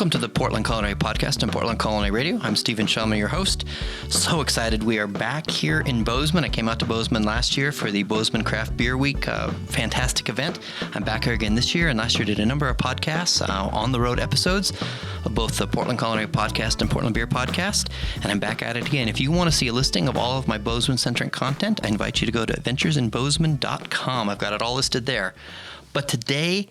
Welcome to the Portland Culinary Podcast and Portland Culinary Radio. I'm Steven Shomler, your host. So excited we are back here in Bozeman. I came out to Bozeman last year for the Bozeman Craft Beer Week, fantastic event. I'm back here again this year, and last year did a number of podcasts, on-the-road episodes of both the Portland Culinary Podcast and Portland Beer Podcast, and I'm back at it again. If you want to see a listing of all of my Bozeman-centric content, I invite you to go to adventuresinbozeman.com. I've got it all listed there. But today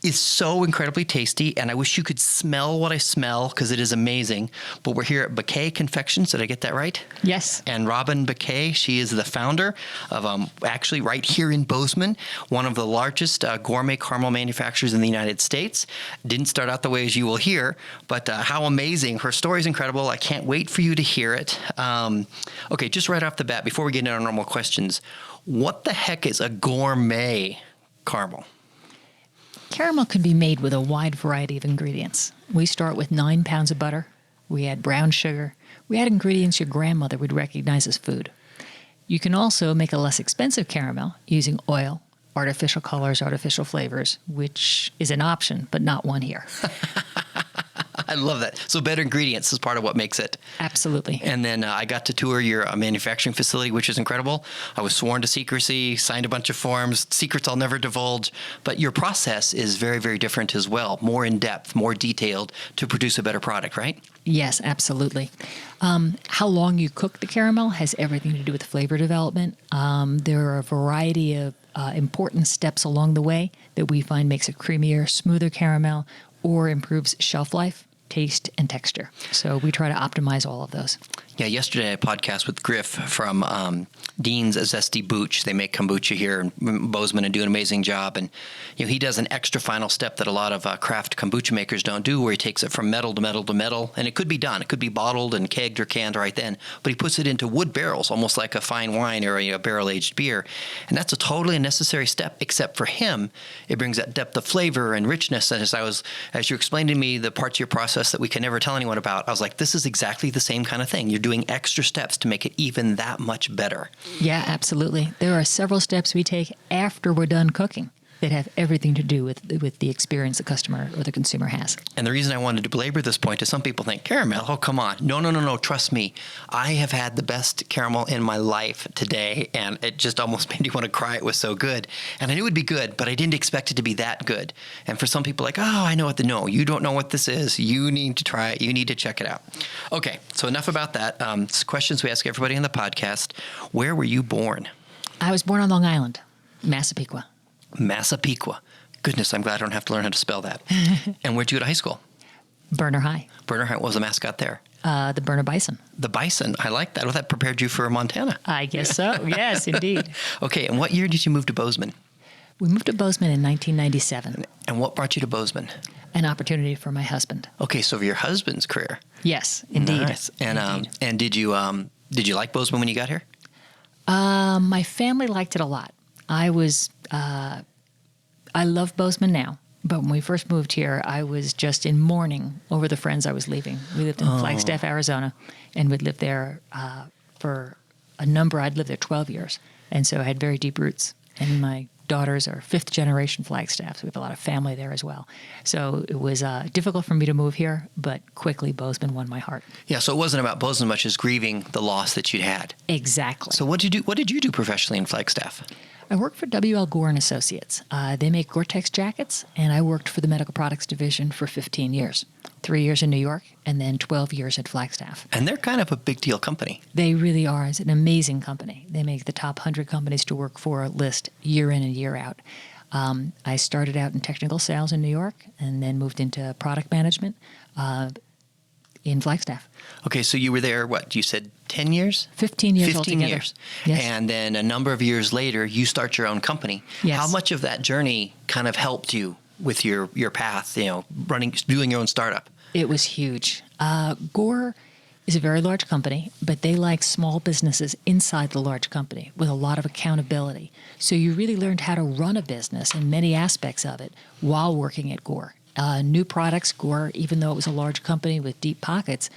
is so incredibly tasty, and I wish you could smell what I smell because it is amazing. But we're here at Béquet Confections. Did I get that right? Yes. And Robin Béquet, she is the founder of actually right here in Bozeman, one of the largest gourmet caramel manufacturers in the United States. Didn't start out the way as you will hear, but how amazing. Her story is incredible. I can't wait for you to hear it. Okay, just right off the bat, before we get into our normal questions, what the heck is a gourmet caramel? Caramel can be made with a wide variety of ingredients. We start with 9 pounds of butter. We add brown sugar. We add ingredients your grandmother would recognize as food. You can also make a less expensive caramel using oil, artificial colors, artificial flavors, which is an option, but not one here. I love that. So better ingredients is part of what makes it. Absolutely. And then I got to tour your manufacturing facility, which is incredible. I was sworn to secrecy, signed a bunch of forms, secrets I'll never divulge. But your process is very, very different as well. More in depth, more detailed to produce a better product, right? Yes, absolutely. How long you cook the caramel has everything to do with flavor development. There are a variety of important steps along the way that we find makes a creamier, smoother caramel or improves shelf life, taste, and texture. So we try to optimize all of those. Yeah, yesterday I podcast with Griff from Dean's Zesty Booch. They make kombucha here in Bozeman and do an amazing job. And he does an extra final step that a lot of craft kombucha makers don't do, where he takes it from metal to metal to metal. And it could be done. It could be bottled and kegged or canned right then. But he puts it into wood barrels, almost like a fine wine or a barrel-aged beer. And that's a totally unnecessary step, except for him, it brings that depth of flavor and richness. And as you explained to me the parts of your process that we can never tell anyone about, I was like, this is exactly the same kind of thing. You're doing extra steps to make it even that much better. Yeah, absolutely. There are several steps we take after we're done cooking that have everything to do with the experience the customer or the consumer has. And the reason I wanted to belabor this point is some people think, caramel, oh, come on. No, trust me. I have had the best caramel in my life today, and it just almost made me want to cry. It was so good. And I knew it would be good, but I didn't expect it to be that good. And for some people, like, oh, I know what to know. You don't know what this is. You need to try it. You need to check it out. Okay, so enough about that. Questions we ask everybody on the podcast. Where were you born? I was born on Long Island, Massapequa. Massapequa. Goodness, I'm glad I don't have to learn how to spell that. And where'd you go to high school? Berner High. Berner High. What was the mascot there? The Berner Bison. The Bison. I like that. Well, that prepared you for Montana. I guess so. Yes, indeed. Okay, and what year did you move to Bozeman? We moved to Bozeman in 1997. And what brought you to Bozeman? An opportunity for my husband. Okay, so for your husband's career. Yes, indeed. Nice. And indeed. And did you like Bozeman when you got here? My family liked it a lot. I love Bozeman now, but when we first moved here, I was just in mourning over the friends I was leaving. We lived in Flagstaff, Arizona, and we'd lived there for a number. I'd lived there 12 years, and so I had very deep roots. And my daughters are fifth generation Flagstaff, so we have a lot of family there as well. So it was difficult for me to move here, but quickly Bozeman won my heart. Yeah, so it wasn't about Bozeman much as grieving the loss that you'd had. Exactly. So what did you do professionally in Flagstaff? I worked for W.L. Gore & Associates. They make Gore-Tex jackets, and I worked for the medical products division for 15 years. 3 years in New York, and then 12 years at Flagstaff. And they're kind of a big deal company. They really are. It's an amazing company. They make the top 100 companies to work for list year in and year out. I started out in technical sales in New York, and then moved into product management in Flagstaff. Okay, so you were there, what, you said 10 years? 15 years 15 altogether. years. Yes. And then a number of years later, you start your own company. Yes. How much of that journey kind of helped you with your path, doing your own startup? It was huge. Gore is a very large company, but they like small businesses inside the large company with a lot of accountability. So you really learned how to run a business and many aspects of it while working at Gore. New products, Gore, even though it was a large company with deep pockets,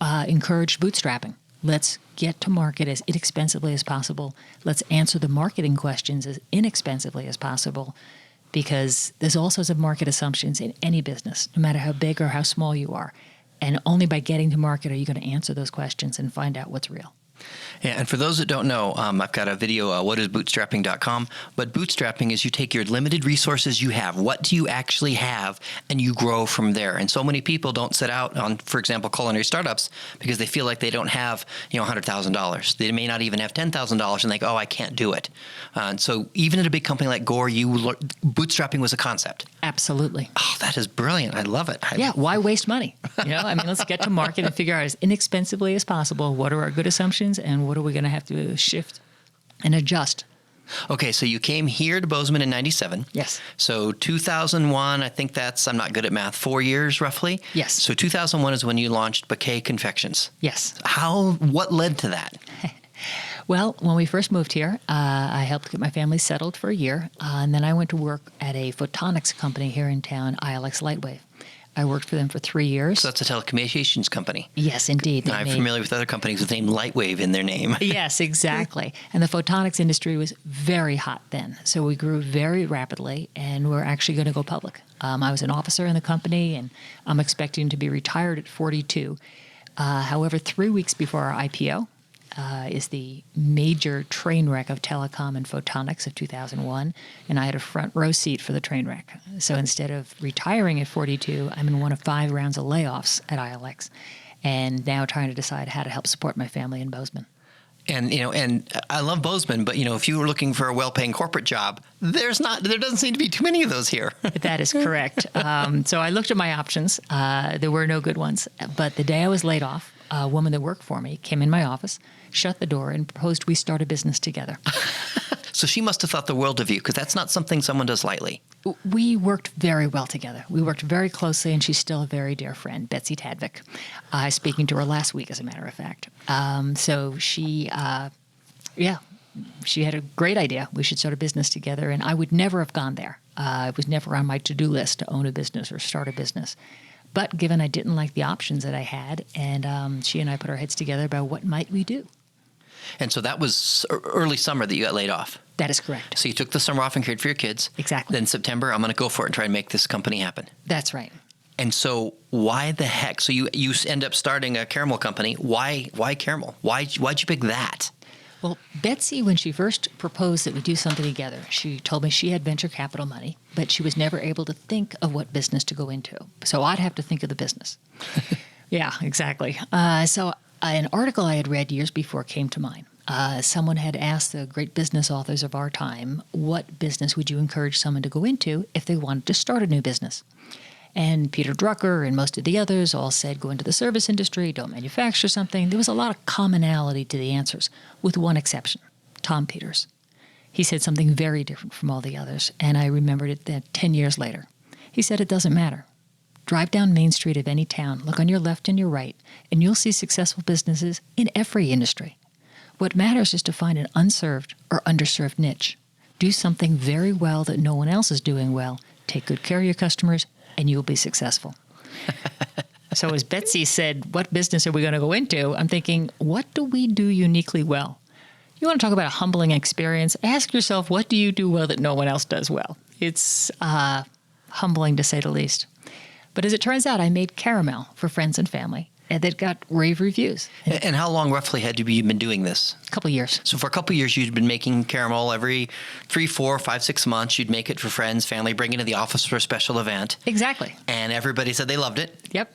encouraged bootstrapping. Let's get to market as inexpensively as possible. Let's answer the marketing questions as inexpensively as possible. because there's all sorts of market assumptions in any business, no matter how big or how small you are. And only by getting to market are you going to answer those questions and find out what's real. Yeah, and for those that don't know, I've got a video, whatisbootstrapping.com, but bootstrapping is you take your limited resources you have, what do you actually have, and you grow from there. And so many people don't set out on, for example, culinary startups because they feel like they don't have, $100,000. They may not even have $10,000 and think, oh, I can't do it. And so even at a big company like Gore, bootstrapping was a concept. Absolutely. Oh, that is brilliant. I love it. Yeah, why waste money? Let's get to market and figure out as inexpensively as possible what are our good assumptions and what are we going to have to shift and adjust. Okay, so you came here to Bozeman in 97. Yes. So 2001, I think that's, I'm not good at math, 4 years roughly? Yes. So 2001 is when you launched Béquet Confections. Yes. What led to that? Well, when we first moved here, I helped get my family settled for a year, and then I went to work at a photonics company here in town, ILX Lightwave. I worked for them for 3 years. So that's a telecommunications company. Yes, indeed. I'm familiar with other companies with the name Lightwave in their name. Yes, exactly. And the photonics industry was very hot then. So we grew very rapidly, and we're actually going to go public. I was an officer in the company, and I'm expecting to be retired at 42. However, 3 weeks before our IPO, is the major train wreck of telecom and photonics of 2001, and I had a front row seat for the train wreck. So instead of retiring at 42, I'm in one of 5 rounds of layoffs at ILX, and now trying to decide how to help support my family in Bozeman. And I love Bozeman, but if you were looking for a well-paying corporate job, there doesn't seem to be too many of those here. That is correct. So I looked at my options. There were no good ones. But the day I was laid off, a woman that worked for me came in my office, shut the door, and proposed we start a business together. So she must have thought the world of you, because that's not something someone does lightly. We worked very well together. We worked very closely, and she's still a very dear friend, Betsy Tadvik. I was speaking to her last week, as a matter of fact. So she had a great idea. We should start a business together, and I would never have gone there. It was never on my to-do list to own a business or start a business. But given I didn't like the options that I had, and she and I put our heads together about what might we do. And so that was early summer that you got laid off. That is correct. So you took the summer off and cared for your kids. Exactly. Then September, I'm going to go for it and try and make this company happen. That's right. And so why the heck? So you end up starting a caramel company. Why caramel? Why'd you pick that? Well, Betsy, when she first proposed that we do something together, she told me she had venture capital money, but she was never able to think of what business to go into. So I'd have to think of the business. Yeah, exactly. So an article I had read years before came to mind. Someone had asked the great business authors of our time, what business would you encourage someone to go into if they wanted to start a new business? And Peter Drucker and most of the others all said, go into the service industry, don't manufacture something. There was a lot of commonality to the answers, with one exception, Tom Peters. He said something very different from all the others, and I remembered it that 10 years later. He said, it doesn't matter. Drive down Main Street of any town, look on your left and your right, and you'll see successful businesses in every industry. What matters is to find an unserved or underserved niche. Do something very well that no one else is doing well. Take good care of your customers, and you'll be successful. So as Betsy said, what business are we going to go into? I'm thinking, what do we do uniquely well? You want to talk about a humbling experience? Ask yourself, what do you do well that no one else does well? It's humbling, to say the least. But as it turns out, I made caramel for friends and family, and that got rave reviews. And how long roughly had you been doing this? A couple of years. So for a couple of years, you'd been making caramel every 3, 4, 5, 6 months. You'd make it for friends, family, bring it to the office for a special event. Exactly. And everybody said they loved it. Yep.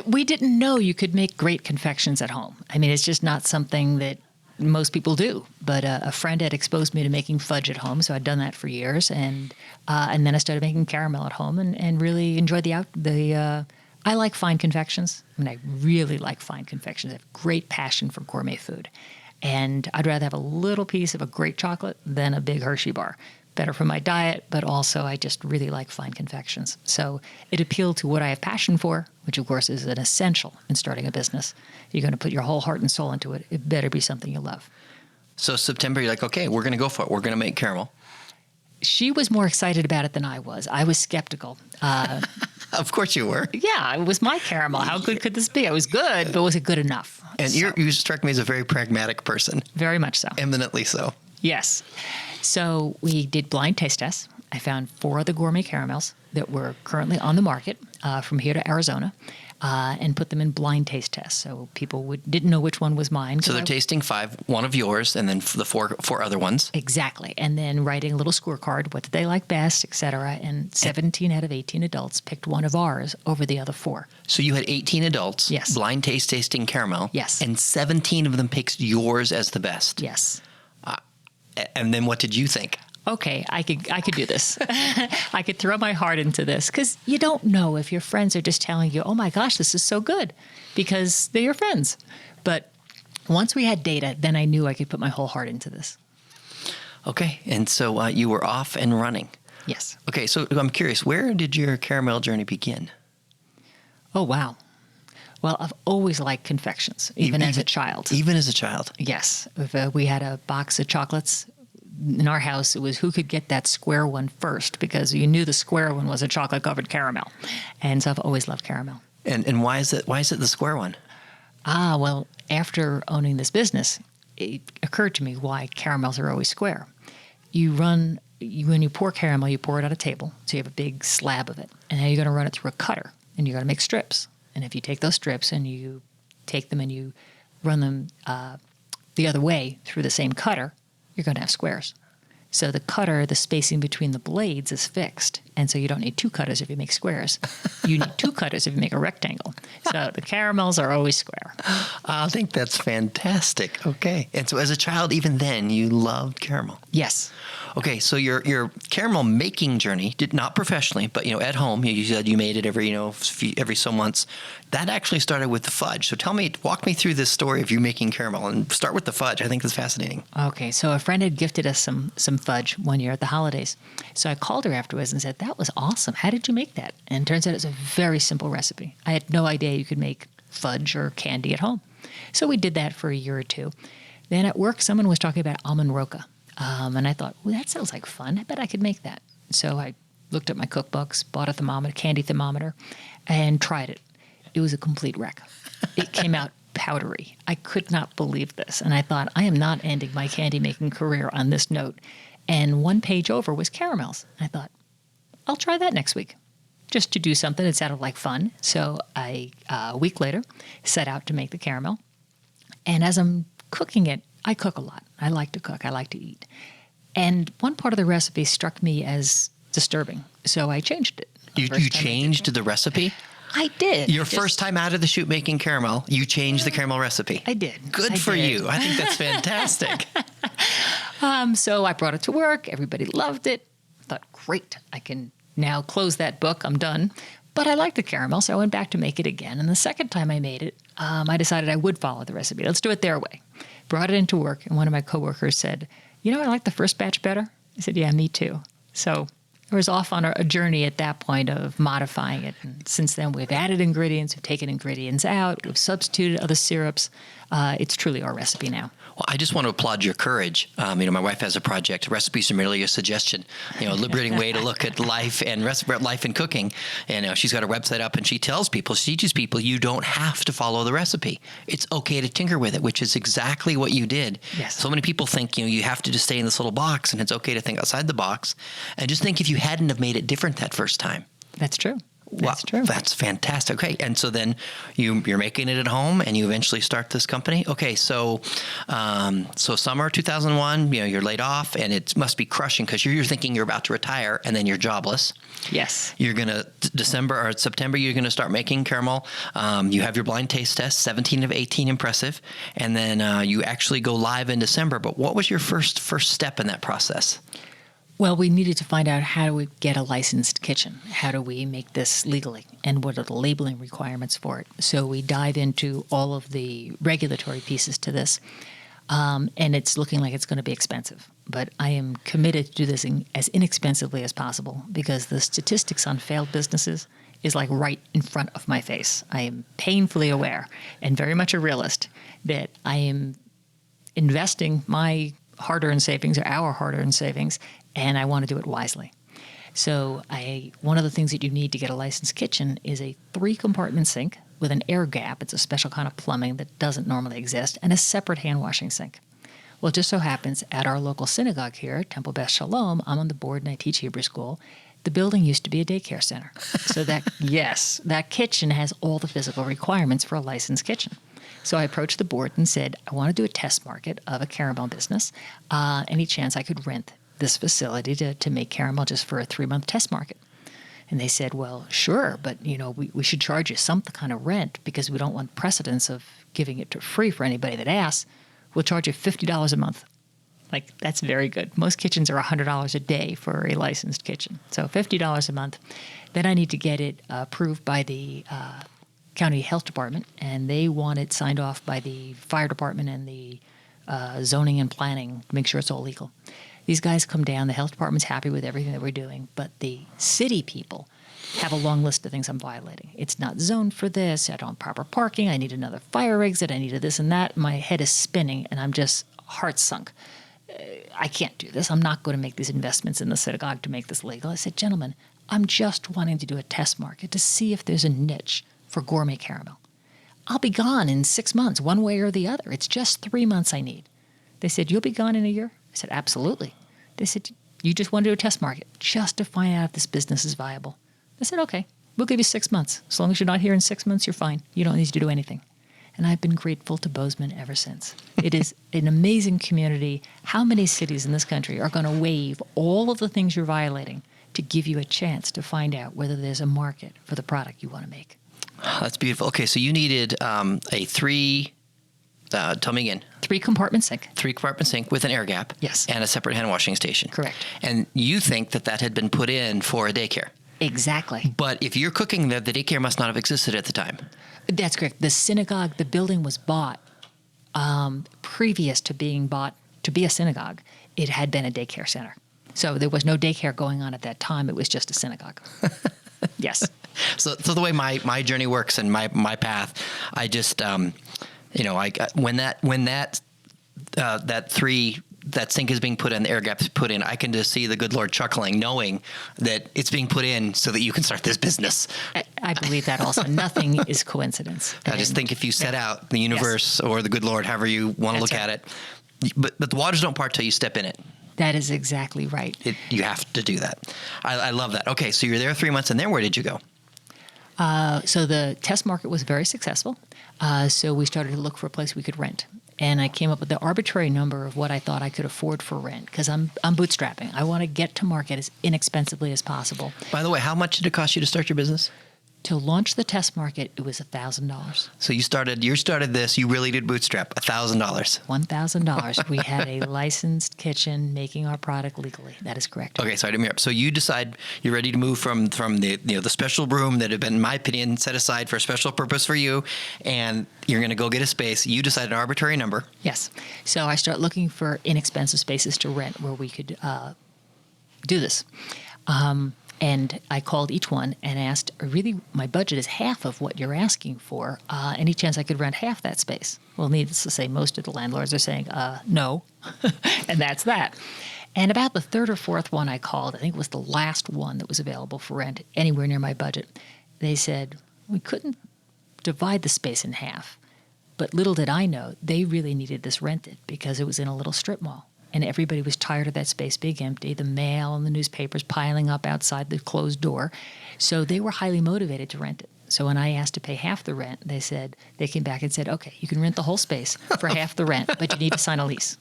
We didn't know you could make great confections at home. I mean, it's just not something that most people do. But a friend had exposed me to making fudge at home, so I'd done that for years. And then I started making caramel at home and really enjoyed I like fine confections. I mean, I really like fine confections. I have great passion for gourmet food. And I'd rather have a little piece of a great chocolate than a big Hershey bar. Better for my diet, but also I just really like fine confections. So it appealed to what I have passion for, which of course is an essential in starting a business. You're going to put your whole heart and soul into it. It better be something you love. So September, you're like, okay, we're going to go for it. We're going to make caramel. She was more excited about it than I was. I was skeptical. Of course you were. Yeah, it was my caramel. How good could this be? It was good, but was it good enough? And you struck me as a very pragmatic person. Very much so. Eminently so. Yes. So we did blind taste tests. I found 4 other gourmet caramels that were currently on the market from here to Arizona, and put them in blind taste tests. So people didn't know which one was mine. So they're tasting 5, one of yours, and then the four other ones. Exactly. And then writing a little scorecard, what did they like best, et cetera. And 17 out of 18 adults picked one of ours over the other 4. So you had 18 adults, Yes. blind taste tasting caramel. Yes. And 17 of them picked yours as the best. Yes. And then what did you think? Okay, I could do this. I could throw my heart into this, because you don't know if your friends are just telling you, oh my gosh, this is so good, because they're your friends. But once we had data, then I knew I could put my whole heart into this. Okay, and so you were off and running. Yes. Okay, so I'm curious, where did your caramel journey begin? Oh, wow. Well, I've always liked confections, even as a child. Even as a child? Yes. If we had a box of chocolates in our house, it was who could get that square one first, because you knew the square one was a chocolate-covered caramel. And so I've always loved caramel. And why is it the square one? Well, after owning this business, it occurred to me why caramels are always square. When you pour caramel, you pour it on a table, so you have a big slab of it. And now you're going to run it through a cutter, and you're going to make strips. And if you take those strips and you take them and you run them the other way through the same cutter, you're going to have squares. So the cutter, the spacing between the blades is fixed. And so you don't need 2 cutters if you make squares. You need 2 cutters if you make a rectangle. So the caramels are always square. I think that's fantastic. Okay. And so as a child, even then, you loved caramel. Yes. Okay, so your caramel making journey, did not professionally, but at home, you said you made it every so months. That actually started with the fudge. So walk me through this story of you making caramel, and start with the fudge. I think that's fascinating. Okay, so a friend had gifted us some fudge one year at the holidays. So I called her afterwards and said, that was awesome. How did you make that? And it turns out it's a very simple recipe. I had no idea you could make fudge or candy at home. So we did that for a year or 2. Then at work, someone was talking about almond roca. And I thought, well, that sounds like fun. I bet I could make that. So I looked at my cookbooks, bought a candy thermometer, and tried it. It was a complete wreck. It came out powdery. I could not believe this. And I thought, I am not ending my candy making career on this note. And 1 page over was caramels. I thought, I'll try that next week, just to do something that sounded like fun. So a week later, set out to make the caramel. And as I'm cooking it, I cook a lot. I like to cook. I like to eat. And one part of the recipe struck me as disturbing, so I changed it. You changed the recipe? I did. Your first time out of the chute making caramel, you changed the caramel recipe. I did. Good for you. I think that's fantastic. So I brought it to work. Everybody loved it. I thought, great. I can now close that book. I'm done. But I liked the caramel, so I went back to make it again. And the second time I made it, I decided I would follow the recipe. Let's do it their way. Brought it into work, and one of my coworkers said, I like the first batch better. I said, yeah, me too. So I was off on a journey at that point of modifying it. And since then, we've added ingredients, we've taken ingredients out, we've substituted other syrups. It's truly our recipe now. Well, I just want to applaud your courage. My wife has a project, Recipes Are Merely a Suggestion, a liberating way to look at life and life and cooking. And she's got her website up, and she teaches people, you don't have to follow the recipe. It's okay to tinker with it, which is exactly what you did. Yes. So many people think, you have to just stay in this little box, and it's okay to think outside the box. And just think if you hadn't have made it different that first time. That's true. That's true. That's fantastic. Okay, and so then you're making it at home, and you eventually start this company. Okay, so summer 2001, you're laid off, and it must be crushing because you're thinking you're about to retire, and then you're jobless. Yes. You're gonna September. You're gonna start making caramel. You have your blind taste test, 17 of 18, impressive, and then you actually go live in December. But what was your first step in that process? Well, we needed to find out, how do we get a licensed kitchen? How do we make this legally? And what are the labeling requirements for it? So we dive into all of the regulatory pieces to this. And it's looking like it's going to be expensive. But I am committed to do this as inexpensively as possible, because the statistics on failed businesses is like right in front of my face. I am painfully aware, and very much a realist, that I am investing my hard-earned savings, or our hard-earned savings, and I want to do it wisely. So one of the things that you need to get a licensed kitchen is a 3-compartment sink with an air gap. It's a special kind of plumbing that doesn't normally exist, and a separate hand-washing sink. Well, it just so happens at our local synagogue here, Temple Beth Shalom, I'm on the board and I teach Hebrew school. The building used to be a daycare center. So that kitchen has all the physical requirements for a licensed kitchen. So I approached the board and said, I want to do a test market of a caramel business. Any chance I could rent this facility to make caramel just for a 3-month test market? And they said, well, sure, but we should charge you some kind of rent because we don't want precedence of giving it for free for anybody that asks. We'll charge you $50 a month. Like, that's very good. Most kitchens are $100 a day for a licensed kitchen. So $50 a month. Then I need to get it approved by the county health department, and they want it signed off by the fire department and the zoning and planning to make sure it's all legal. These guys come down. The health department's happy with everything that we're doing, but the city people have a long list of things I'm violating. It's not zoned for this. I don't have proper parking. I need another fire exit. I needed this and that. My head is spinning, and I'm just heart sunk. I can't do this. I'm not going to make these investments in the synagogue to make this legal. I said, gentlemen, I'm just wanting to do a test market to see if there's a niche for gourmet caramel. I'll be gone in 6 months, one way or the other. It's just 3 months I need. They said, you'll be gone in a year? I said, absolutely. They said, you just want to do a test market just to find out if this business is viable. I said, okay, we'll give you 6 months. As long as you're not here in 6 months, you're fine. You don't need to do anything. And I've been grateful to Bozeman ever since. It is an amazing community. How many cities in this country are going to waive all of the things you're violating to give you a chance to find out whether there's a market for the product you want to make? That's beautiful. Okay, so you needed a tell me again. 3-compartment sink. 3-compartment sink with an air gap. Yes. And a separate hand washing station. Correct. And you think that had been put in for a daycare. Exactly. But if you're cooking there, the daycare must not have existed at the time. That's correct. The synagogue, the building was bought previous to being bought to be a synagogue. It had been a daycare center. So there was no daycare going on at that time. It was just a synagogue. Yes. So the way my journey works and my path, I just when that sink is being put in, the air gap's put in, I can just see the good Lord chuckling, knowing that it's being put in so that you can start this business. I believe that also. Nothing is coincidence. I just think if you set out the universe or the good Lord, however you want to look at it, but the waters don't part till you step in it. That is exactly right. You have to do that. I love that. Okay, so you're there 3 months, and then where did you go? So the test market was very successful. So we started to look for a place we could rent. And I came up with the arbitrary number of what I thought I could afford for rent because I'm bootstrapping. I want to get to market as inexpensively as possible. By the way, how much did it cost you to start your business? To launch the test market, it was $1,000. So you started this, you really did bootstrap, $1,000. $1,000. We had a licensed kitchen making our product legally. That is correct. Okay, so I didn't hear. So you decide you're ready to move from the special room that had been, in my opinion, set aside for a special purpose for you, and you're going to go get a space. You decide an arbitrary number. Yes. So I start looking for inexpensive spaces to rent where we could do this. And I called each one and asked, really, my budget is half of what you're asking for. Any chance I could rent half that space? Well, needless to say, most of the landlords are saying, no. And that's that. And about the third or fourth one I called, I think it was the last one that was available for rent anywhere near my budget. They said, we couldn't divide the space in half. But little did I know, they really needed this rented because it was in a little strip mall. And everybody was tired of that space being empty, the mail and the newspapers piling up outside the closed door. So they were highly motivated to rent it. So when I asked to pay half the rent, they came back and said, okay, you can rent the whole space for half the rent, but you need to sign a lease.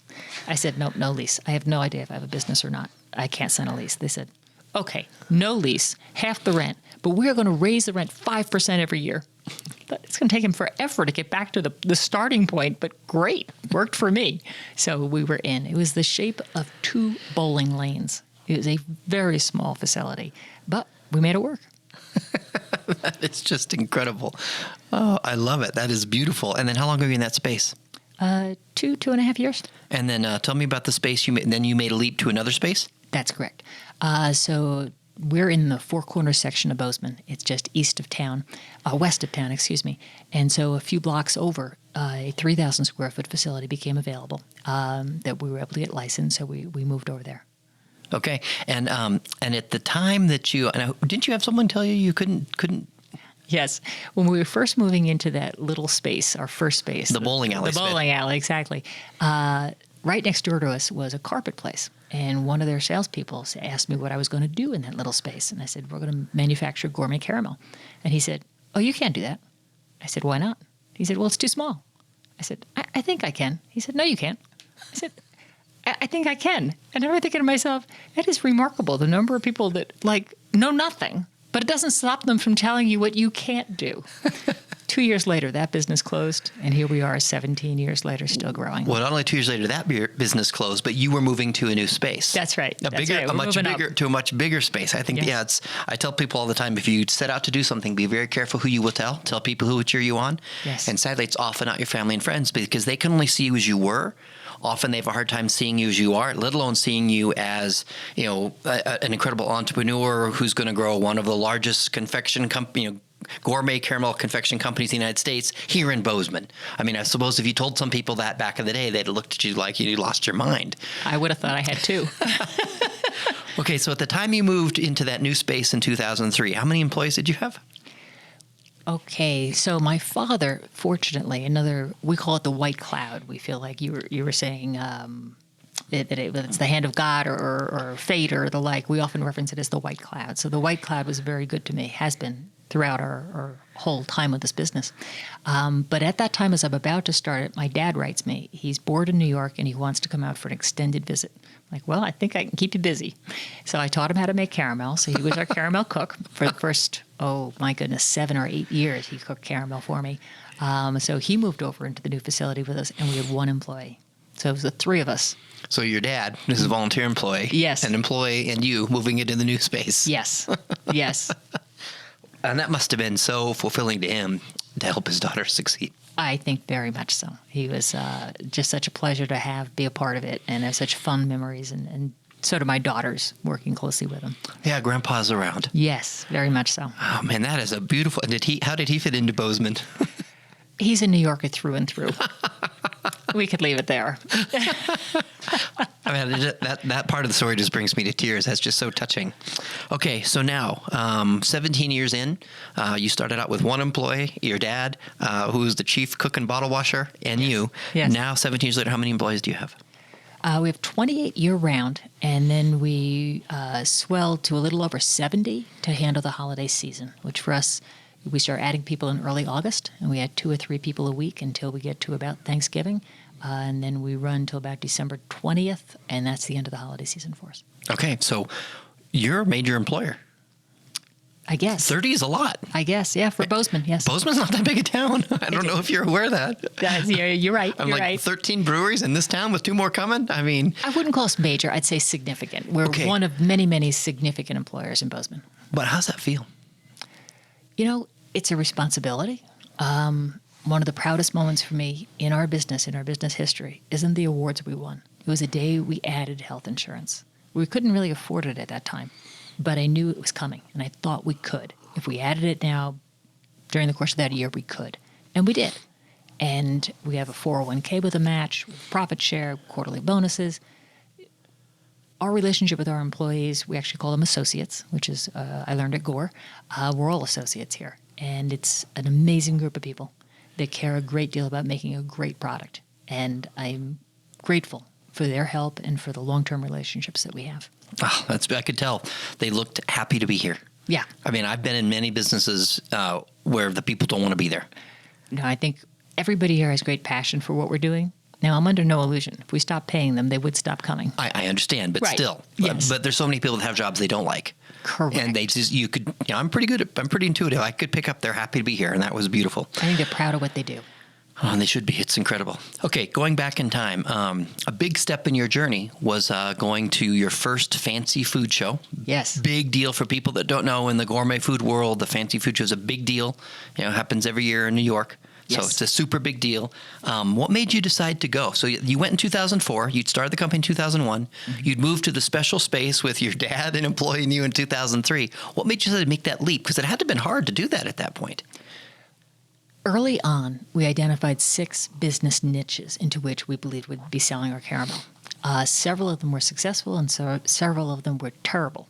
I said, nope, no lease. I have no idea if I have a business or not. I can't sign a lease. They said, okay, no lease, half the rent, but we're going to raise the rent 5% every year. It's going to take him forever to get back to the starting point, but great, worked for me. So we were in. It was the shape of 2 bowling lanes. It was a very small facility, but we made it work. That is just incredible. Oh, I love it. That is beautiful. And then how long were you in that space? 2.5 years. And then tell me about the space you made. Then you made a leap to another space? That's correct. So we're in the Four Corners section of Bozeman. It's just west of town, And so a few blocks over, a 3,000 square foot facility became available that we were able to get licensed. So we moved over there. Okay. And at the time that didn't you have someone tell you couldn't? Yes. When we were first moving into that little space, our first space. The bowling alley. The bowling alley, exactly. right next door to us was a carpet place. And one of their salespeople asked me what I was going to do in that little space. And I said, we're going to manufacture gourmet caramel. And he said, oh, you can't do that. I said, why not? He said, well, it's too small. I said, I think I can. He said, no, you can't. I said, I think I can. And I'm thinking to myself, that is remarkable, the number of people that, know nothing, but it doesn't stop them from telling you what you can't do. 2 years later, that business closed, and here we are 17 years later, still growing. Well, not only 2 years later that business closed, but you were moving to a new space. That's right. To a much bigger space. I think, Yes. I tell people all the time, if you set out to do something, be very careful who you will tell. Tell people who will cheer you on. Yes. And sadly, it's often not your family and friends because they can only see you as you were. Often they have a hard time seeing you as you are, let alone seeing you as, an incredible entrepreneur who's going to grow one of the largest confection company, gourmet caramel confection companies in the United States here in Bozeman. I mean, I suppose if you told some people that back in the day, they'd have looked at you like you lost your mind. I would have thought I had too. Okay, so at the time you moved into that new space in 2003, how many employees did you have? Okay, so my father, fortunately, we call it the white cloud. We feel like you were saying that it's the hand of God or fate or the like. We often reference it as the white cloud. So the white cloud was very good to me, has been throughout our whole time with this business. But at that time, as I'm about to start it, my dad writes me. He's bored in New York and he wants to come out for an extended visit. I'm like, well, I think I can keep you busy. So I taught him how to make caramel. So he was our caramel cook for the first, 7 or 8 years. He cooked caramel for me. So he moved over into the new facility with us, and we had one employee. So it was the three of us. So your dad is a volunteer employee. Yes. An employee, and you moving into the new space. Yes. Yes. And that must have been so fulfilling to him to help his daughter succeed. I think very much so. He was just such a pleasure to be a part of it, and have such fun memories, and so do my daughters, working closely with him. Yeah, Grandpa's around. Yes, very much so. Oh man, that is a beautiful. How did he fit into Bozeman? He's a New Yorker through and through. We could leave it there. I mean, that part of the story just brings me to tears. That's just so touching. Okay, so now, 17 years in, you started out with one employee, your dad, who's the chief cook and bottle washer, and you. Yes. Now, 17 years later, how many employees do you have? We have 28 year-round, and then we swelled to a little over 70 to handle the holiday season, which for us, we start adding people in early August, and we add 2 or 3 people a week until we get to about Thanksgiving. And then we run until about December 20th, and that's the end of the holiday season for us. Okay, so you're a major employer. I guess. 30 is a lot. I guess, yeah, for Bozeman, yes. Bozeman's not that big a town. I don't know if you're aware of that. You're right. I'm you're like right. 13 breweries in this town with 2 more coming. I mean, I wouldn't call us major. I'd say significant. We're one of many, many significant employers in Bozeman. But how's that feel? It's a responsibility. One of the proudest moments for me in our business history, isn't the awards we won. It was a day we added health insurance. We couldn't really afford it at that time, but I knew it was coming, and I thought we could. If we added it now, during the course of that year, we could. And we did. And we have a 401k with a match, profit share, quarterly bonuses. Our relationship with our employees, we actually call them associates, which is, I learned at Gore. We're all associates here. And it's an amazing group of people. They care a great deal about making a great product. And I'm grateful for their help and for the long-term relationships that we have. Oh, I could tell. They looked happy to be here. Yeah. I mean, I've been in many businesses where the people don't want to be there. No, I think everybody here has great passion for what we're doing. Now, I'm under no illusion. If we stopped paying them, they would stop coming. I understand, but still. Yes. But there's so many people that have jobs they don't like. Correct. And I'm pretty intuitive. I could pick up, they're happy to be here, and that was beautiful. I think they're proud of what they do. Oh, and they should be. It's incredible. Okay, going back in time, a big step in your journey was going to your first fancy food show. Yes. Big deal for people that don't know. In the gourmet food world, the fancy food show is a big deal. It happens every year in New York. So Yes. it's a super big deal. What made you decide to go? So you went in 2004. You'd started the company in 2001. Mm-hmm. You'd moved to the special space with your dad and employing you in 2003. What made you decide to make that leap? Because it had to have been hard to do that at that point. Early on, we identified 6 business niches into which we believed we'd be selling our caramel. Several of them were successful, and several of them were terrible.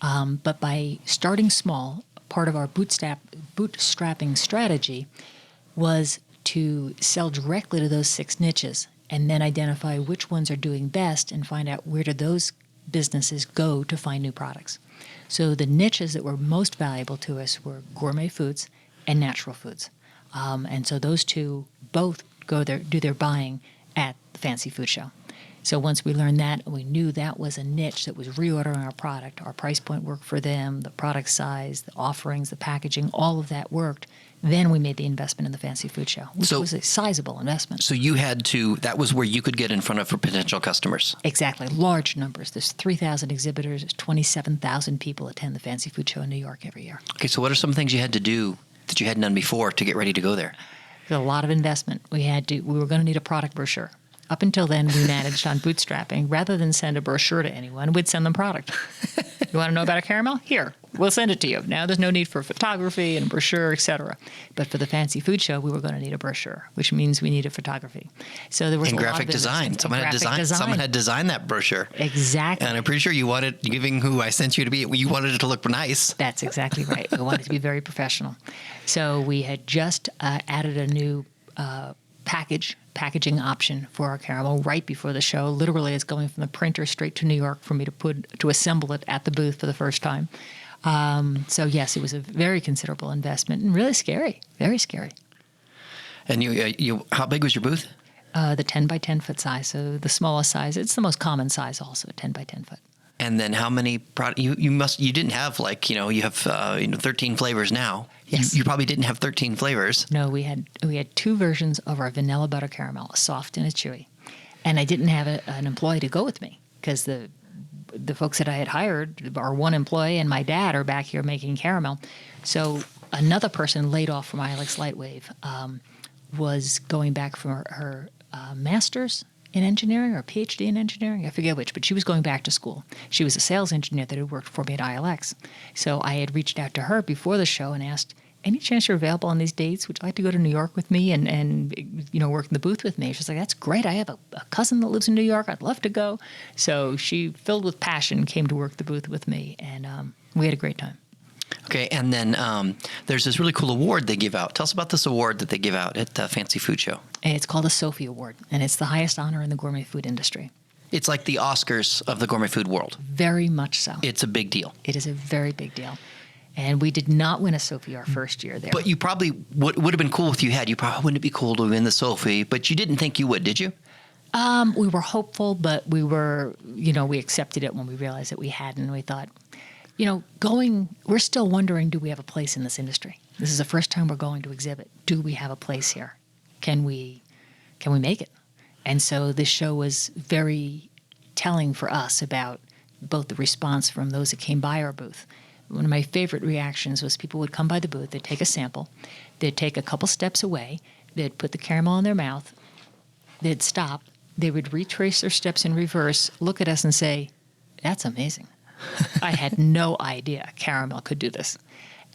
But by starting small, part of our bootstrapping strategy was to sell directly to those 6 niches and then identify which ones are doing best and find out where do those businesses go to find new products. So the niches that were most valuable to us were gourmet foods and natural foods. And so those two both do their buying at the Fancy Food Show. So once we learned that, we knew that was a niche that was reordering our product. Our price point worked for them, the product size, the offerings, the packaging, all of that worked. Then we made the investment in the Fancy Food Show, which was a sizable investment. So you had to, that was where you could get in front of potential customers. Exactly. Large numbers. There's 3,000 exhibitors. 27,000 people attend the Fancy Food Show in New York every year. Okay, so what are some things you had to do that you hadn't done before to get ready to go there? There's a lot of investment. We were going to need a product brochure. Up until then, we managed on bootstrapping. Rather than send a brochure to anyone, we'd send them product. You want to know about a caramel? Here, we'll send it to you. Now there's no need for photography and a brochure, etc. But for the Fancy Food Show, we were going to need a brochure, which means we needed photography. So there was and a graphic lot of design. Someone had designed that brochure. Exactly. And I'm pretty sure you wanted, given who I sent you to be, you wanted it to look nice. That's exactly right. We wanted it to be very professional. So we had just added a new packaging option for our caramel right before the show. Literally, it's going from the printer straight to New York for me to assemble it at the booth for the first time. So yes, it was a very considerable investment and really scary, very scary. And you how big was your booth? The 10 by 10 foot size, so the smallest size. It's the most common size, also 10 by 10 foot. And then how many products? You didn't have you have 13 flavors now. Yes. You probably didn't have 13 flavors. No, we had two versions of our vanilla butter caramel, a soft and a chewy. And I didn't have an employee to go with me because the folks that I had hired, our one employee and my dad, are back here making caramel. So another person laid off from Ilex Lightwave was going back from her master's in engineering or PhD in engineering, I forget which, but she was going back to school. She was a sales engineer that had worked for me at ILX. So I had reached out to her before the show and asked, any chance you're available on these dates? Would you like to go to New York with me and work in the booth with me? She's like, that's great. I have a cousin that lives in New York. I'd love to go. So she, filled with passion, came to work the booth with me, and we had a great time. Okay, and then there's this really cool award they give out. Tell us about this award that they give out at the Fancy Food Show. It's called the Sophie Award, and it's the highest honor in the gourmet food industry. It's like the Oscars of the gourmet food world. Very much so. It's a big deal. It is a very big deal. And we did not win a Sophie our first year there. But you probably would have been cool if you had. You probably wouldn't be cool to win the Sophie, but you didn't think you would, did you? We were hopeful, but we were, we accepted it when we realized that we hadn't. And we thought, we're still wondering, do we have a place in this industry? This is the first time we're going to exhibit. Do we have a place here? Can we make it? And so this show was very telling for us about both the response from those that came by our booth. One of my favorite reactions was people would come by the booth, they'd take a sample, they'd take a couple steps away, they'd put the caramel in their mouth, they'd stop, they would retrace their steps in reverse, look at us and say, that's amazing. I had no idea caramel could do this.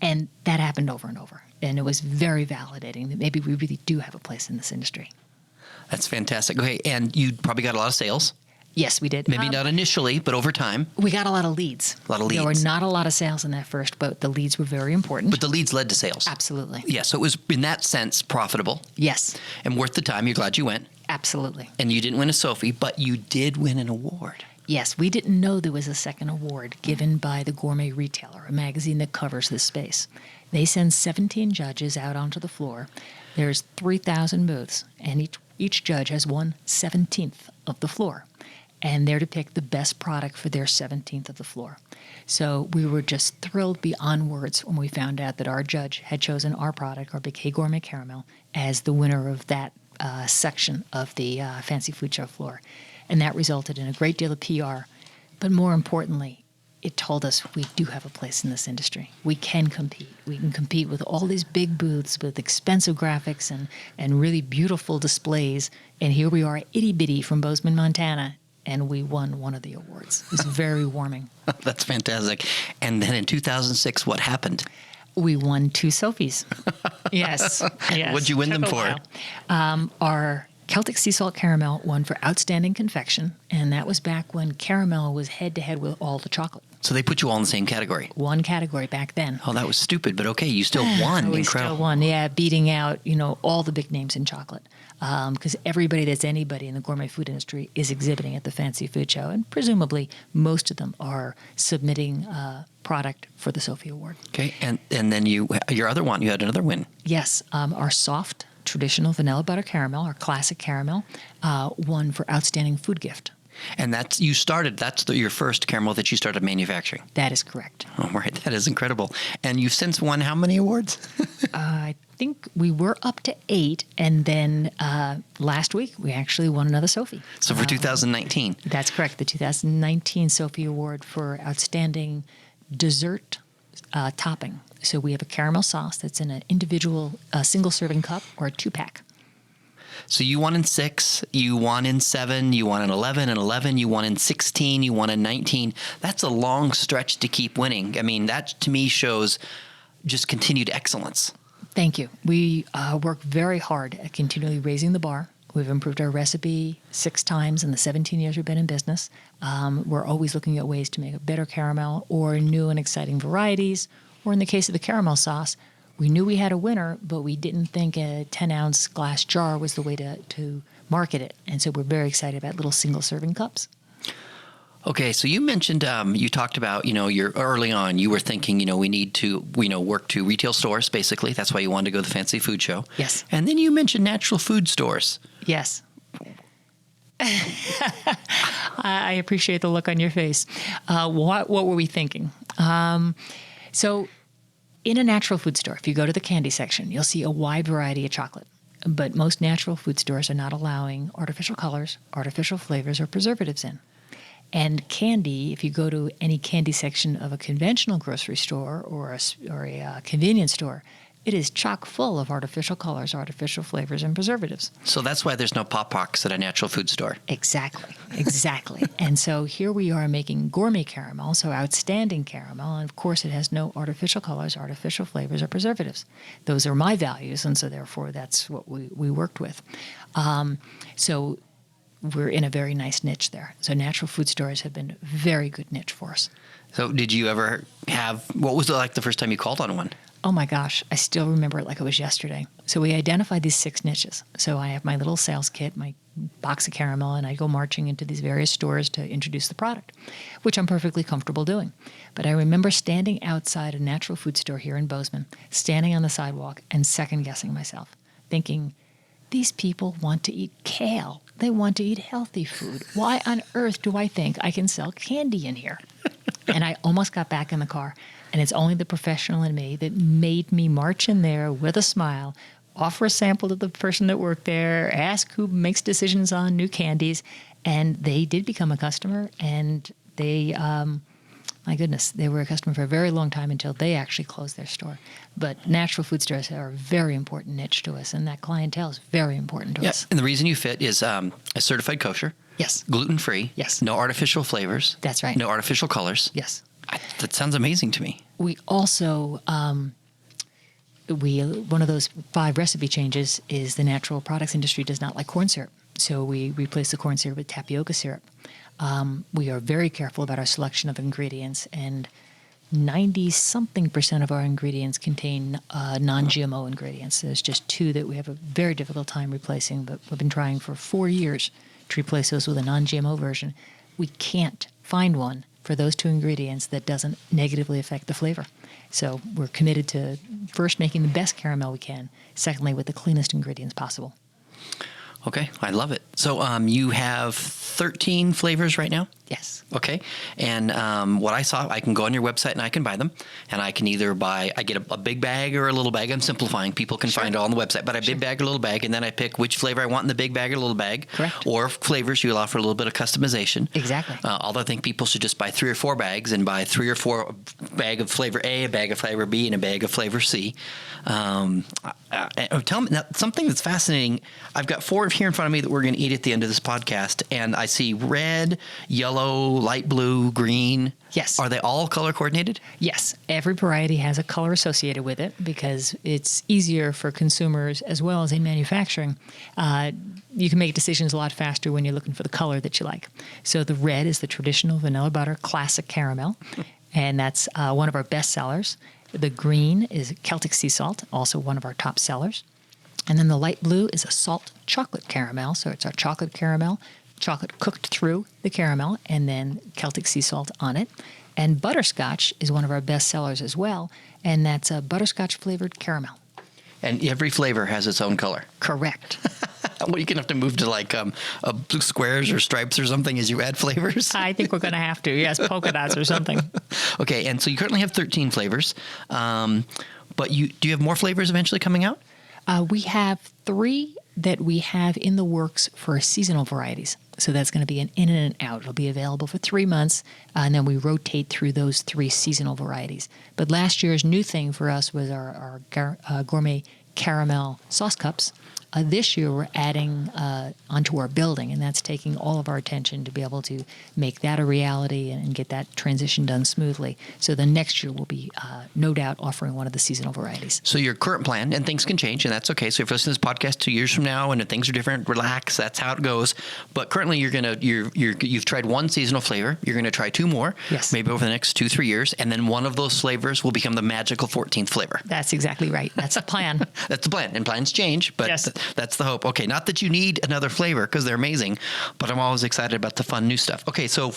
And that happened over and over. And it was very validating that maybe we really do have a place in this industry. That's fantastic. Okay, and you probably got a lot of sales. Yes, we did. Maybe not initially, but over time. We got a lot of leads. There were not a lot of sales in that first, but the leads were very important. But the leads led to sales. Absolutely. Yeah, so it was, in that sense, profitable. Yes. And worth the time. You're glad you went. Absolutely. And you didn't win a Sophie, but you did win an award. Yes, we didn't know there was a second award given by the Gourmet Retailer, a magazine that covers this space. They send 17 judges out onto the floor. There's 3,000 booths, and each judge has 1/17th of the floor. And they're to pick the best product for their 17th of the floor. So we were just thrilled beyond words when we found out that our judge had chosen our product, our Béquet Gourmet Caramel, as the winner of that section of the Fancy Food Show floor. And that resulted in a great deal of PR. But more importantly, it told us we do have a place in this industry. We can compete. We can compete with all these big booths with expensive graphics and really beautiful displays. And here we are, itty-bitty from Bozeman, Montana, and we won one of the awards. It was very warming. That's fantastic. And then in 2006, what happened? We won 2 Sophies. Yes. What'd you win them for? Our Celtic Sea Salt Caramel won for Outstanding Confection, and that was back when caramel was head-to-head with all the chocolate. So they put you all in the same category. One category back then. Oh, that was stupid, but okay, you still won. We Incredible. still won, yeah, beating out, all the big names in chocolate. Because everybody that's anybody in the gourmet food industry is exhibiting at the Fancy Food Show, and presumably most of them are submitting product for the Sophie Award. Okay, and then your other one, you had another win. Yes, our soft traditional vanilla butter caramel, our classic caramel, won for Outstanding Food Gift. And that's your first caramel that you started manufacturing. That is correct. Oh, right. That is incredible. And you've since won how many awards? I think we were up to 8, and then last week we actually won another Sophie. So for 2019. That's correct. The 2019 Sophie Award for Outstanding Dessert Topping. So we have a caramel sauce that's in an individual single-serving cup or a 2-pack. So you won in 6, you won in 7, you won in 11, you won in 16, you won in 19. That's a long stretch to keep winning. I mean, that to me shows just continued excellence. Thank you. We work very hard at continually raising the bar. We've improved our recipe 6 times in the 17 years we've been in business. We're always looking at ways to make a better caramel or new and exciting varieties. Or in the case of the caramel sauce, we knew we had a winner, but we didn't think a 10-ounce glass jar was the way to market it. And so we're very excited about little single-serving cups. Okay, so you mentioned, you talked about, you're early on, you were thinking, we need to, work to retail stores, basically. That's why you wanted to go to the Fancy Food Show. Yes. And then you mentioned natural food stores. Yes. I appreciate the look on your face. What were we thinking? So in a natural food store, if you go to the candy section, you'll see a wide variety of chocolate. But most natural food stores are not allowing artificial colors, artificial flavors, or preservatives in. And candy, if you go to any candy section of a conventional grocery store or a convenience store, it is chock full of artificial colors, artificial flavors, and preservatives. So that's why there's no Pop Rocks at a natural food store. Exactly. And so here we are making gourmet caramel, so outstanding caramel, and of course it has no artificial colors, artificial flavors, or preservatives. Those are my values, and so therefore that's what we worked with. So we're in a very nice niche there. So natural food stores have been a very good niche for us. So did you ever what was it like the first time you called on one? Oh my gosh, I still remember it like it was yesterday. So we identified these 6 niches. So I have my little sales kit, my box of caramel, and I go marching into these various stores to introduce the product, which I'm perfectly comfortable doing. But I remember standing outside a natural food store here in Bozeman, standing on the sidewalk and second-guessing myself, thinking, these people want to eat kale. They want to eat healthy food. Why on earth do I think I can sell candy in here? And I almost got back in the car. And it's only the professional in me that made me march in there with a smile, offer a sample to the person that worked there, ask who makes decisions on new candies. And they did become a customer. And they, my goodness, they were a customer for a very long time until they actually closed their store. But natural food stores are a very important niche to us. And that clientele is very important to us. And the reason you fit is a certified kosher. Yes. Gluten-free. Yes. No artificial flavors. That's right. No artificial colors. Yes. That sounds amazing to me. We also, one of those 5 recipe changes is the natural products industry does not like corn syrup. So we replace the corn syrup with tapioca syrup. We are very careful about our selection of ingredients, and 90-something% of our ingredients contain non-GMO ingredients. There's just 2 that we have a very difficult time replacing, but we've been trying for 4 years to replace those with a non-GMO version. We can't find one for those 2 ingredients that doesn't negatively affect the flavor. So we're committed to first making the best caramel we can, secondly with the cleanest ingredients possible. Okay, I love it. So you have 13 flavors right now? Yes. Okay. And what I saw, I can go on your website and I can buy them. And I can either I get a big bag or a little bag. I'm simplifying. People can find it all on the website. But I big bag or little bag, and then I pick which flavor I want in the big bag or little bag. Correct. Or flavors you allow for a little bit of customization. Exactly. Although I think people should just buy 3 or 4 bags and buy 3 or 4 bag of flavor A, a bag of flavor B, and a bag of flavor C. Tell me now, something that's fascinating. I've got 4 here in front of me that we're going to eat at the end of this podcast. And I see red, yellow, yellow, light blue, green. Yes. Are they all color coordinated? Yes, every variety has a color associated with it because it's easier for consumers as well as in manufacturing. You can make decisions a lot faster when you're looking for the color that you like. So the red is the traditional vanilla butter classic caramel, and that's one of our best sellers. The green is Celtic sea salt, also one of our top sellers. And then the light blue is a salt chocolate caramel. So it's our chocolate caramel, chocolate cooked through the caramel, and then Celtic sea salt on it. And butterscotch is one of our best sellers as well, and that's a butterscotch flavored caramel. And every flavor has its own color. Correct. Well, you're going to have to move to like squares or stripes or something as you add flavors. I think we're going to have to. Yes, polka dots or something. Okay, and so you currently have 13 flavors, but do you have more flavors eventually coming out? We have 3 that we have in the works for seasonal varieties. So that's going to be an in and an out. It'll be available for 3 months, and then we rotate through those 3 seasonal varieties. But last year's new thing for us was our gourmet caramel sauce cups. This year, we're adding onto our building, and that's taking all of our attention to be able to make that a reality and get that transition done smoothly. So the next year, we'll be no doubt offering one of the seasonal varieties. So your current plan, and things can change, and that's okay. So if you listen to this podcast 2 years from now, and if things are different, relax. That's how it goes. But currently, you've tried 1 seasonal flavor. You're going to try 2 more, yes, maybe over the next 2-3 years, and then one of those flavors will become the magical 14th flavor. That's exactly right. That's the plan. That's the plan, and plans change, but yes. That's the hope. Okay, not that you need another flavor because they're amazing, but I'm always excited about the fun new stuff. Okay, so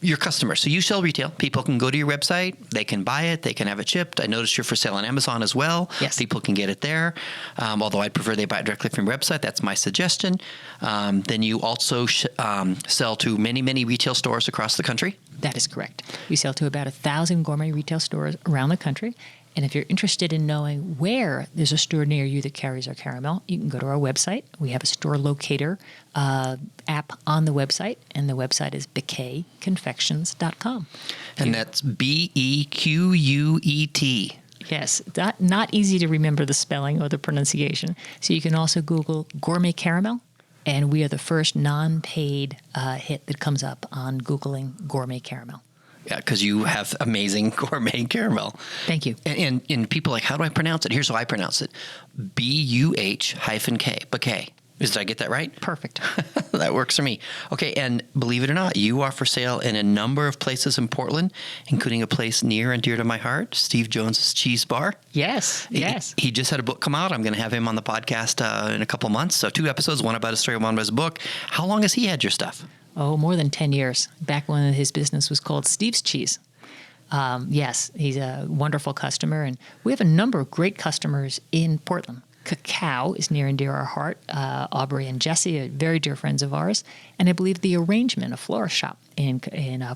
your customers. So you sell retail. People can go to your website. They can buy it. They can have it shipped. I noticed you're for sale on Amazon as well. Yes. People can get it there, although I'd prefer they buy it directly from your website. That's my suggestion. Then you also sell to many, many retail stores across the country. That is correct. We sell to about 1,000 gourmet retail stores around the country. And if you're interested in knowing where there's a store near you that carries our caramel, you can go to our website. We have a store locator app on the website, and the website is béquetconfections.com. And that's BEQUET. Yes, not easy to remember the spelling or the pronunciation. So you can also Google gourmet caramel, and we are the first non-paid hit that comes up on Googling gourmet caramel. Yeah, because you have amazing gourmet caramel. Thank you. And people are like, how do I pronounce it? Here's how I pronounce it. BUH-K. Béquet. Did I get that right? Perfect. That works for me. Okay, and believe it or not, you are for sale in a number of places in Portland, including a place near and dear to my heart, Steve Jones's Cheese Bar. Yes, yes. He just had a book come out. I'm going to have him on the podcast in a couple months. So 2 episodes, one about his story, one about his book. How long has he had your stuff? Oh, more than 10 years, back when his business was called Steve's Cheese. Yes, he's a wonderful customer, and we have a number of great customers in Portland. Cacao is near and dear our heart. Aubrey and Jesse are very dear friends of ours, and I believe The Arrangement, a florist shop in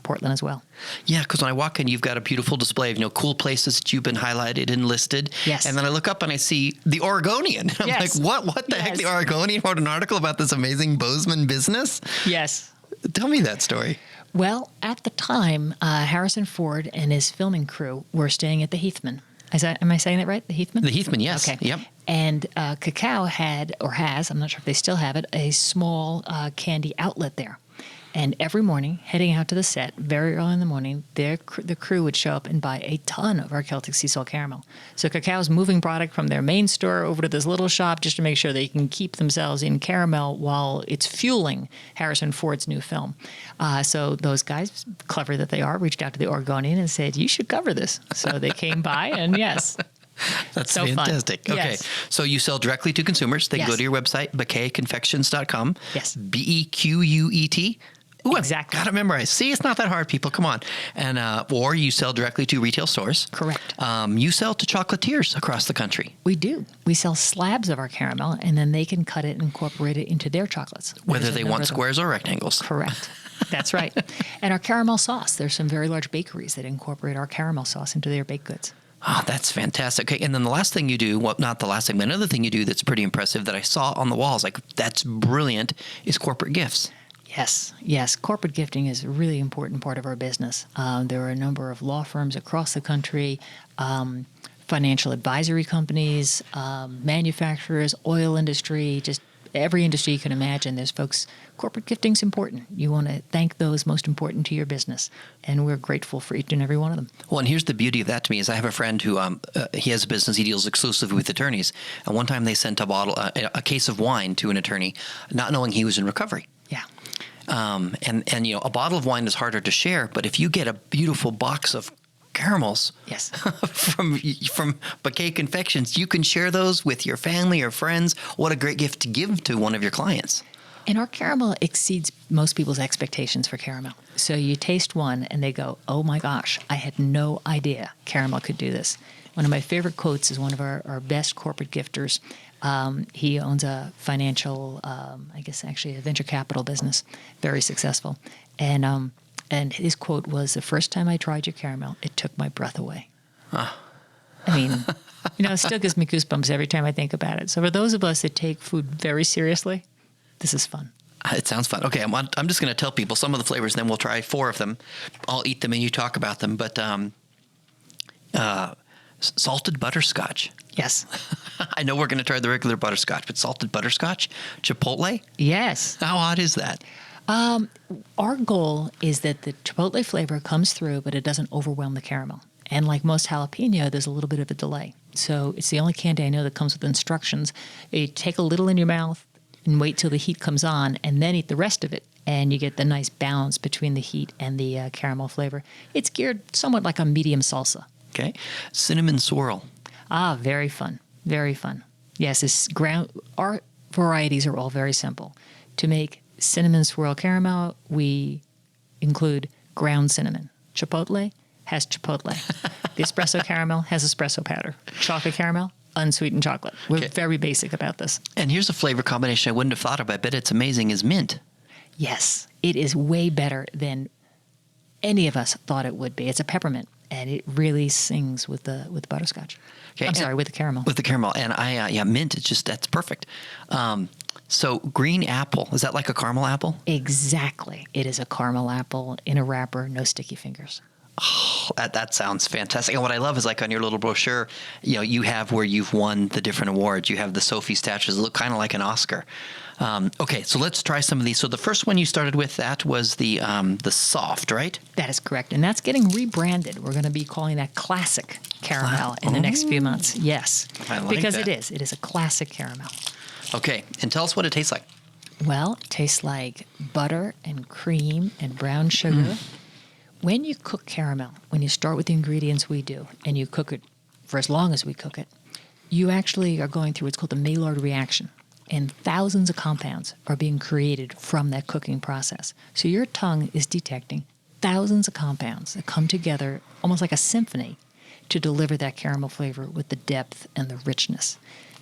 Portland as well. Yeah, because when I walk in, you've got a beautiful display of cool places that you've been highlighted and listed. Yes. And then I look up and I see The Oregonian. I'm yes. like, what the heck? The Oregonian wrote an article about this amazing Bozeman business? Yes. Tell me that story. Well, at the time, Harrison Ford and his filming crew were staying at the Heathman. Am I saying that right? The Heathman? The Heathman, yes. Okay. Yep. And Cacao had, or has, I'm not sure if they still have it, a small candy outlet there. And every morning, heading out to the set, very early in the morning, the crew would show up and buy a ton of our Celtic sea salt caramel. So Cacao's moving product from their main store over to this little shop just to make sure they can keep themselves in caramel while it's fueling Harrison Ford's new film. So those guys, clever that they are, reached out to the Oregonian and said, you should cover this. So they came by, and yes. That's so fantastic. Fun. Okay. Yes. So you sell directly to consumers. They can Yes. go to your website, béquetconfections.com. Yes. BEQUET. Ooh, exactly. Got to memorize. See, it's not that hard, people. Come on. And or you sell directly to retail stores. Correct. You sell to chocolatiers across the country. We do. We sell slabs of our caramel, and then they can cut it and incorporate it into their chocolates. Whether they want squares or rectangles. Correct. That's right. And our caramel sauce. There's some very large bakeries that incorporate our caramel sauce into their baked goods. Oh, that's fantastic. Okay, and then the last thing you do, well, not the last thing, but another thing you do that's pretty impressive that I saw on the walls, like that's brilliant, is corporate gifts. Yes. Corporate gifting is a really important part of our business. There are a number of law firms across the country, financial advisory companies, manufacturers, oil industry, just every industry you can imagine, there's folks, corporate gifting's important. You want to thank those most important to your business. And we're grateful for each and every one of them. Well, and here's the beauty of that to me is I have a friend who, he has a business, he deals exclusively with attorneys. And one time they sent a case of wine to an attorney, not knowing he was in recovery. Yeah. And you know, a bottle of wine is harder to share, but if you get a beautiful box of caramels Yes. from Béquet Confections, you can share those with your family or friends. What a great gift to give to one of your clients. And our caramel exceeds most people's expectations for caramel. So you taste one and they go, oh my gosh, I had no idea caramel could do this. One of my favorite quotes is one of our best corporate gifters. He owns a financial, I guess actually a venture capital business, very successful. And his quote was, the first time I tried your caramel, it took my breath away. I mean, you know, it still gives me goosebumps every time I think about it. So for those of us that take food very seriously, this is fun. It sounds fun. Okay, I'm just going to tell people some of the flavors, then we'll try 4 of them. I'll eat them and you talk about them. But salted butterscotch. Yes. I know we're going to try the regular butterscotch, but salted butterscotch, chipotle? Yes. How odd is that? Our goal is that the chipotle flavor comes through, but it doesn't overwhelm the caramel. And like most jalapeno, there's a little bit of a delay. So it's the only candy I know that comes with instructions. You take a little in your mouth and wait till the heat comes on, and then eat the rest of it. And you get the nice balance between the heat and the caramel flavor. It's geared somewhat like a medium salsa. Okay. Cinnamon swirl. Ah, very fun. Very fun. Yes, our varieties are all very simple. To make cinnamon swirl caramel, we include ground cinnamon. Chipotle has chipotle. The espresso caramel has espresso powder. Chocolate caramel, unsweetened chocolate. We're very basic about this. And here's a flavor combination I wouldn't have thought of. I bet it's amazing is mint. Yes, it is way better than any of us thought it would be. It's a peppermint, and it really sings with the butterscotch. Okay, I'm sorry, with the caramel. With the caramel. And mint, that's perfect. So green apple, is that like a caramel apple? Exactly. It is a caramel apple in a wrapper, no sticky fingers. Oh, that sounds fantastic. And what I love is like on your little brochure, you know, you have where you've won the different awards. You have the Sophie statues that look kind of like an Oscar. Okay, so let's try some of these. So the first one you started with, that was the soft, right? That is correct. And that's getting rebranded. We're going to be calling that classic caramel in the next few months. Yes. I like because that. it is a classic caramel. Okay, and tell us what it tastes like. Well, it tastes like butter and cream and brown sugar. When you cook caramel, when you start with the ingredients we do, and you cook it for as long as we cook it, you actually are going through what's called the Maillard reaction. And thousands of compounds are being created from that cooking process. So your tongue is detecting thousands of compounds that come together almost like a symphony to deliver that caramel flavor with the depth and the richness.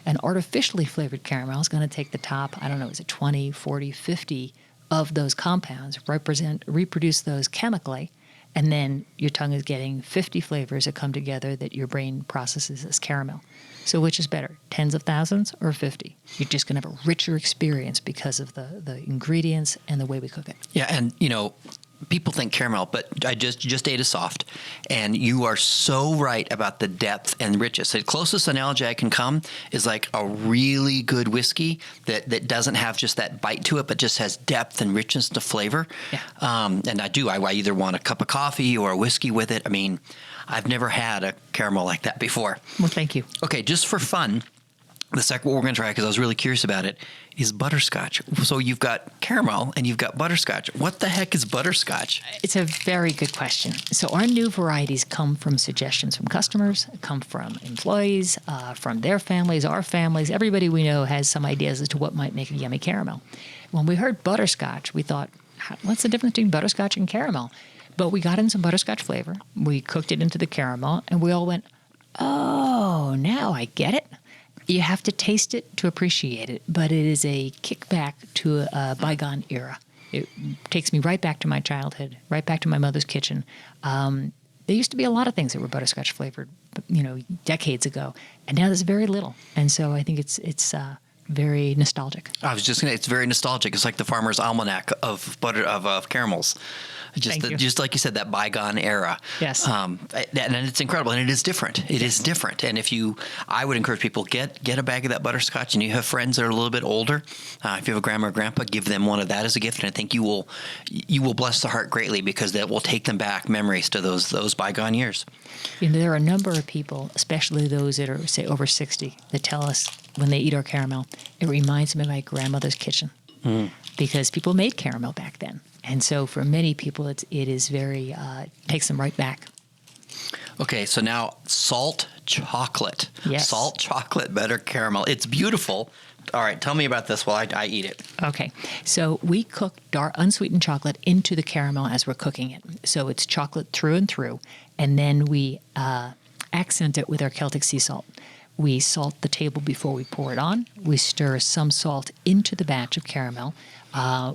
An artificially flavored caramel is going to take the top, I don't know, is it 20, 40, 50 of those compounds, reproduce those chemically, and then your tongue is getting 50 flavors that come together that your brain processes as caramel. So which is better, tens of thousands or 50? You're just going to have a richer experience because of the ingredients and the way we cook it. Yeah, and you know, people think caramel, but I just ate a soft, and you are so right about the depth and richness. The closest analogy I can come is like a really good whiskey that doesn't have just that bite to it, but just has depth and richness to flavor. Yeah. And I either want a cup of coffee or a whiskey with it. I mean, I've never had a caramel like that before. Well, thank you. Okay, just for fun, the second one we're going to try, because I was really curious about it, is butterscotch. So you've got caramel and you've got butterscotch. What the heck is butterscotch? It's a very good question. So our new varieties come from suggestions from customers, come from employees, from their families, our families. Everybody we know has some ideas as to what might make a yummy caramel. When we heard butterscotch, we thought, what's the difference between butterscotch and caramel? But we got in some butterscotch flavor. We cooked it into the caramel, and we all went, oh, now I get it. You have to taste it to appreciate it, but it is a kickback to a bygone era. It takes me right back to my childhood, right back to my mother's kitchen. There used to be a lot of things that were butterscotch flavored, decades ago, and now there's very little. And so I think it's very nostalgic. I was just going to, it's very nostalgic. It's like the farmer's almanac of caramels. Just like you said, that bygone era. Yes. And it's incredible. And it is different. It is different. And I would encourage people, get a bag of that butterscotch, and you have friends that are a little bit older. If you have a grandma or grandpa, give them one of that as a gift. And I think you will bless the heart greatly, because that will take them back memories to those bygone years. There are a number of people, especially those that are, say, over 60, that tell us when they eat our caramel, it reminds them of my grandmother's kitchen. Because people made caramel back then. And so for many people, it is very, takes them right back. Okay, so now salt chocolate. Yes. Salt chocolate butter caramel. It's beautiful. All right, tell me about this while I eat it. Okay, so we cook dark, unsweetened chocolate into the caramel as we're cooking it. So it's chocolate through and through. And then we accent it with our Celtic sea salt. We salt the table before we pour it on. We stir some salt into the batch of caramel.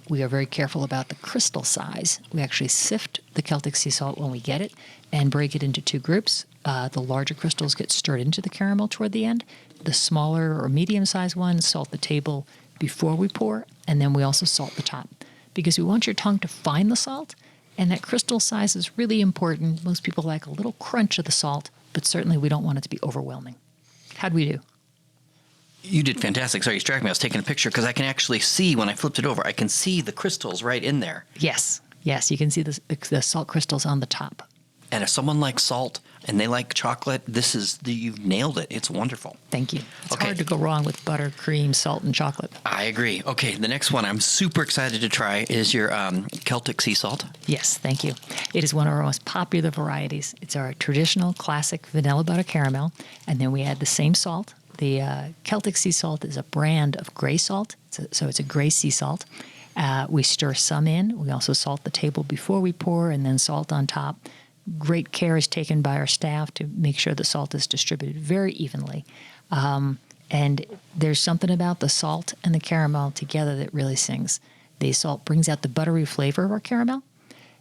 We are very careful about the crystal size. We actually sift the Celtic sea salt when we get it and break it into two groups. The larger crystals get stirred into the caramel toward the end. The smaller or medium-sized ones salt the table before we pour, and then we also salt the top, because we want your tongue to find the salt, and that crystal size is really important. Most people like a little crunch of the salt, but certainly we don't want it to be overwhelming. How'd we do? You did fantastic. Sorry, you distracted me. I was taking a picture because I can actually see, when I flipped it over, I can see the crystals right in there. Yes, you can see the salt crystals on the top. And if someone likes salt and they like chocolate, you've nailed it. It's wonderful. Thank you. It's hard to go wrong with butter, cream, salt, and chocolate. I agree. Okay, the next one I'm super excited to try is your Celtic sea salt. Yes, thank you. It is one of our most popular varieties. It's our traditional classic vanilla butter caramel, and then we add the same salt. The Celtic sea salt is a brand of gray salt, so it's a gray sea salt. We stir some in. We also salt the table before we pour, and then salt on top. Great care is taken by our staff to make sure the salt is distributed very evenly. And there's something about the salt and the caramel together that really sings. The salt brings out the buttery flavor of our caramel.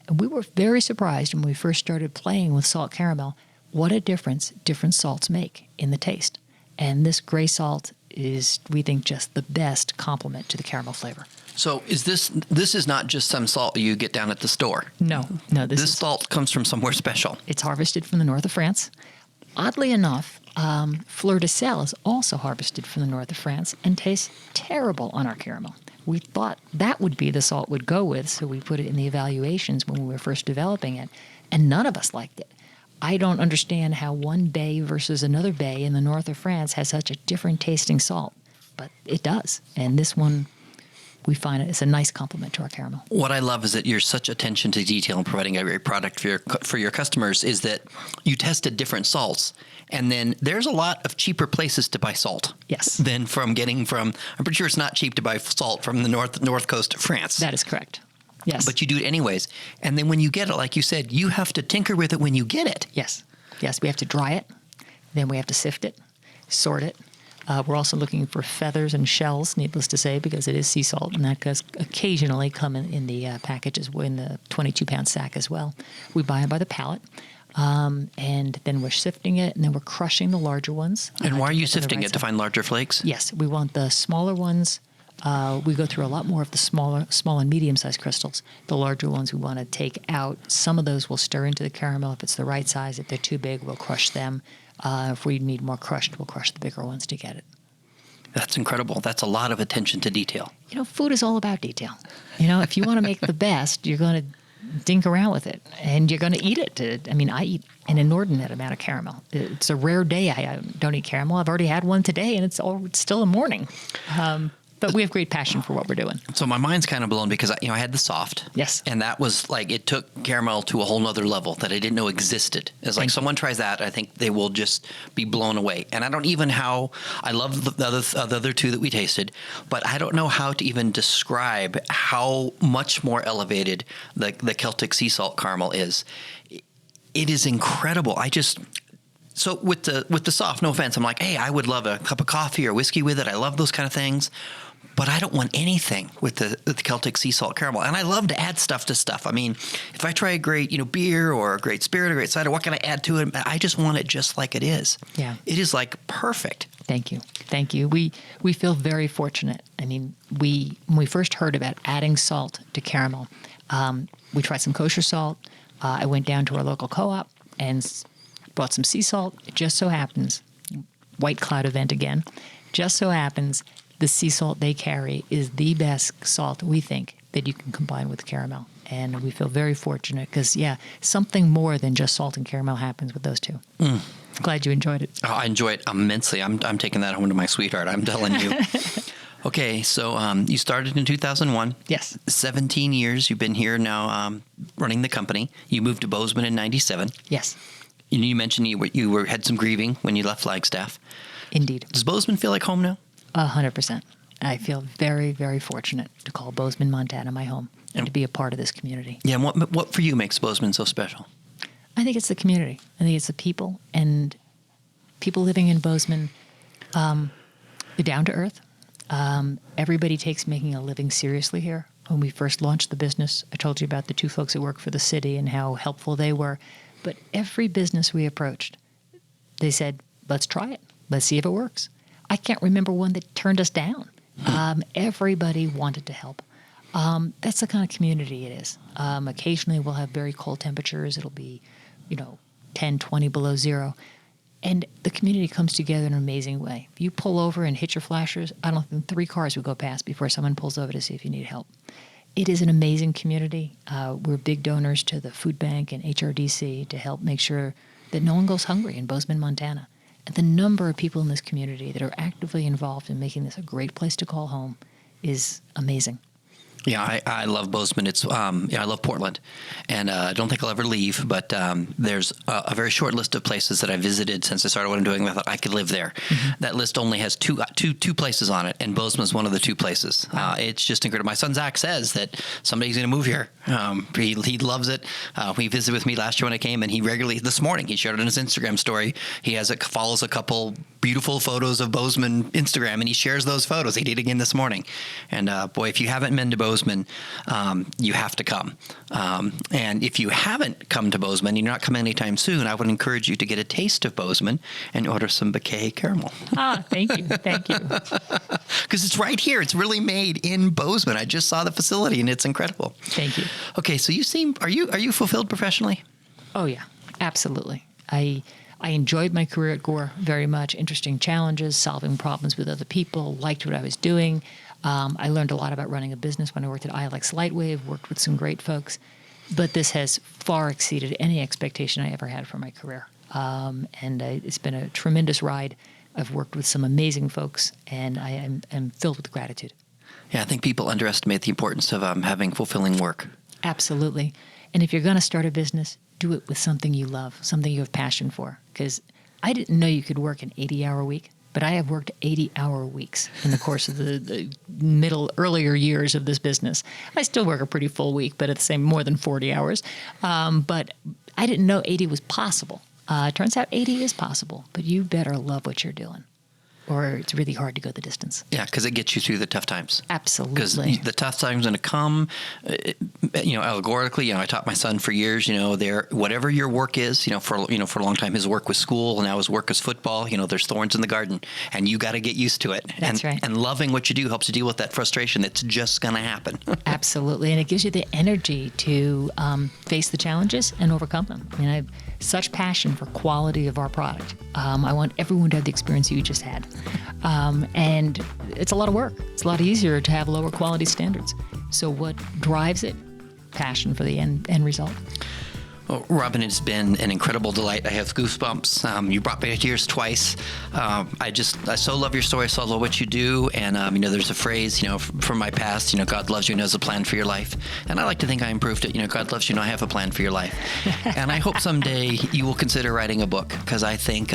And we were very surprised when we first started playing with salt caramel, what a difference different salts make in the taste. And this gray salt is, we think, just the best complement to the caramel flavor. So this is not just some salt you get down at the store? No. This salt comes from somewhere special. It's harvested from the north of France. Oddly enough, fleur de sel is also harvested from the north of France and tastes terrible on our caramel. We thought that would be the salt would go with, so we put it in the evaluations when we were first developing it, and none of us liked it. I don't understand how one bay versus another bay in the north of France has such a different tasting salt, but it does. And this one, we find it's a nice complement to our caramel. What I love is that you're such attention to detail in providing a great product for your customers, is that you tested different salts. And then there's a lot of cheaper places to buy salt. Yes. Than I'm pretty sure it's not cheap to buy salt from the north coast of France. That is correct. Yes. But you do it anyways. And then when you get it, like you said, you have to tinker with it when you get it. Yes. We have to dry it. Then we have to sift it, sort it. We're also looking for feathers and shells, needless to say, because it is sea salt, and that does occasionally come in the packages, in the 22-pound sack as well. We buy it by the pallet, and then we're sifting it, and then we're crushing the larger ones. And why are you sifting it, to find larger flakes? Yes, we want the smaller ones. We go through a lot more of the small and medium-sized crystals. The larger ones we want to take out. Some of those we'll stir into the caramel if it's the right size. If they're too big, we'll crush them. If we need more crushed, we'll crush the bigger ones to get it. That's incredible. That's a lot of attention to detail. Food is all about detail. If you want to make the best, you're going to dink around with it, and you're going to eat it. I eat an inordinate amount of caramel. It's a rare day I don't eat caramel. I've already had one today, and it's still the morning. But we have great passion for what we're doing. So my mind's kind of blown because I had the soft. Yes. And that was like, it took caramel to a whole nother level that I didn't know existed. It's like someone tries that, I think they will just be blown away. And I don't even I love the other two that we tasted, but I don't know how to even describe how much more elevated the Celtic sea salt caramel is. It is incredible. So with the soft, no offense, I'm like, hey, I would love a cup of coffee or whiskey with it. I love those kind of things. but I don't want anything with the Celtic sea salt caramel. And I love to add stuff to stuff. I mean, if I try a great, beer or a great spirit or a great cider, what can I add to it? I just want it just like it is. Yeah. It is like perfect. Thank you. Thank you. We feel very fortunate. I mean, when we first heard about adding salt to caramel, we tried some kosher salt. I went down to our local co-op and bought some sea salt. It just so happens, white cloud event again, just so happens the sea salt they carry is the best salt, we think, that you can combine with caramel. And we feel very fortunate because, something more than just salt and caramel happens with those two. Glad you enjoyed it. Oh, I enjoy it immensely. I'm taking that home to my sweetheart, I'm telling you. Okay, so you started in 2001. Yes. 17 years you've been here now running the company. You moved to Bozeman in 97. Yes. You mentioned you had some grieving when you left Flagstaff. Indeed. Does Bozeman feel like home now? 100%. I feel very, very fortunate to call Bozeman, Montana my home and to be a part of this community. Yeah, and what for you makes Bozeman so special? I think it's the community. I think it's the people. And people living in Bozeman, they're down to earth. Everybody takes making a living seriously here. When we first launched the business, I told you about the two folks that work for the city and how helpful they were. But every business we approached, they said, let's try it. Let's see if it works. I can't remember one that turned us down. Everybody wanted to help. That's the kind of community it is. Occasionally we'll have very cold temperatures. It'll be, 10, 20 below zero. And the community comes together in an amazing way. If you pull over and hit your flashers, I don't think 3 cars would go past before someone pulls over to see if you need help. It is an amazing community. We're big donors to the food bank and HRDC to help make sure that no one goes hungry in Bozeman, Montana. And the number of people in this community that are actively involved in making this a great place to call home is amazing. Yeah, I love Bozeman. It's I love Portland, and I don't think I'll ever leave. But there's a very short list of places that I visited since I started what I'm doing. I thought I could live there. Mm-hmm. That list only has two places on it, and Bozeman's one of the 2 places. Wow. It's just incredible. My son Zach says that somebody's going to move here. He loves it. He visited with me last year when I came, and he regularly this morning he shared it on his Instagram story. He follows a couple beautiful photos of Bozeman Instagram, and he shares those photos. He did again this morning, and boy, if you haven't been to Bozeman, you have to come. And if you haven't come to Bozeman, you're not coming anytime soon, I would encourage you to get a taste of Bozeman and order some Béquet caramel. Thank you. Thank you. Because it's right here. It's really made in Bozeman. I just saw the facility, and it's incredible. Thank you. Okay, so are you fulfilled professionally? Oh, yeah, absolutely. I enjoyed my career at Gore very much. Interesting challenges, solving problems with other people, liked what I was doing. I learned a lot about running a business when I worked at ILX Lightwave, worked with some great folks. But this has far exceeded any expectation I ever had for my career. It's been a tremendous ride. I've worked with some amazing folks, and I am filled with gratitude. Yeah, I think people underestimate the importance of having fulfilling work. Absolutely. And if you're going to start a business, do it with something you love, something you have passion for. Because I didn't know you could work an 80-hour week, but I have worked 80-hour weeks in the course of the earlier years of this business. I still work a pretty full week, but at the same more than 40 hours. But I didn't know 80 was possible. It turns out 80 is possible, but you better love what you're doing, or it's really hard to go the distance. Yeah, because it gets you through the tough times. Absolutely. Because the tough times are going to come, allegorically. I taught my son for years, whatever your work is, for a long time, his work was school, and now his work is football. There's thorns in the garden, and you got to get used to it. That's right. And loving what you do helps you deal with that frustration that's just going to happen. Absolutely. And it gives you the energy to face the challenges and overcome them. I have such passion for quality of our product. I want everyone to have the experience you just had. And it's a lot of work. It's a lot easier to have lower quality standards. So what drives it? Passion for the end result. Well, Robin, it's been an incredible delight. I have goosebumps. You brought me to tears twice. I so love your story. I so love what you do. And, there's a phrase, from my past, God loves you and has a plan for your life. And I like to think I improved it. God loves you and I have a plan for your life. And I hope someday you will consider writing a book, because I think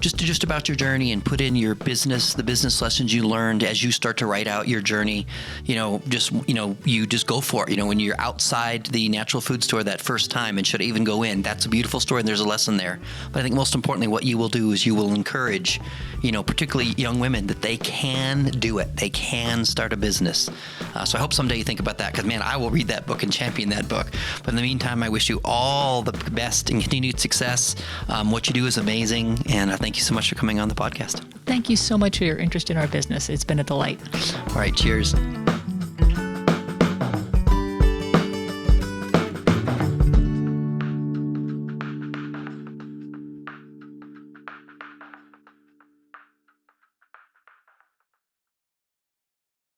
just about your journey and put in your business, the business lessons you learned as you start to write out your journey. You just go for it. When you're outside the natural food store that first time and should even go in, that's a beautiful story and there's a lesson there. But I think most importantly, what you will do is you will encourage, particularly young women, that they can do it. They can start a business. So I hope someday you think about that, because man, I will read that book and champion that book. But in the meantime, I wish you all the best and continued success. What you do is amazing, and I thank you so much for coming on the podcast. Thank you so much for your interest in our business. It's been a delight. All right, cheers.